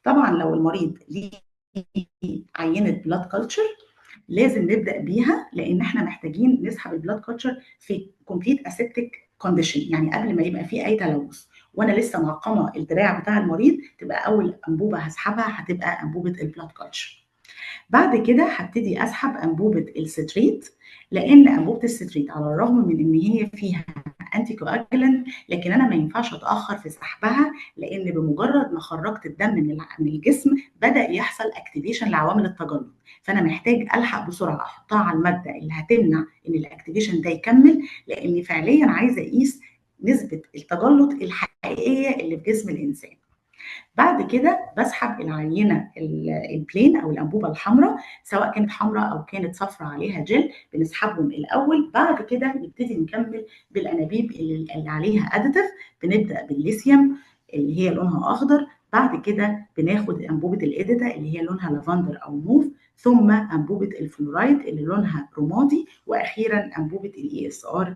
طبعا لو المريض ليه عينه بلاد كلتشر لازم نبدا بيها، لان احنا محتاجين نسحب البلاد كلتشر في كومبليت اسيبتيك كونديشن، يعني قبل ما يبقى في اي تلوث وانا لسه معقمه الدراع بتاع المريض، تبقى اول انبوبه هسحبها هتبقى انبوبه البلاد كلتشر. بعد كده هبتدي اسحب انبوبه الستريت، لان انبوبه الستريت على الرغم من ان هي فيها انتي كواجلانت، لكن انا ما ينفعش اتاخر في سحبها، لان بمجرد ما خرجت الدم من الجسم بدا يحصل اكتيفيشن لعوامل التجلط، فانا محتاج الحق بسرعه احطها على الماده اللي هتمنع ان الاكتيفيشن ده يكمل، لاني فعليا عايزه اقيس نسبه التجلط الحقيقيه اللي في جسم الانسان. بعد كده بسحب العينه البلين او الانبوبه الحمراء، سواء كانت حمراء او كانت صفراء عليها جل، بنسحبهم الاول. بعد كده نبتدي نكمل بالانابيب اللي عليها اديتيف، بنبدا بالليثيوم اللي هي لونها اخضر، بعد كده بناخد انبوبه الاديتا اللي هي لونها لافندر او موف، ثم انبوبه الفلورايد اللي لونها رمادي، واخيرا انبوبه الاي اس ار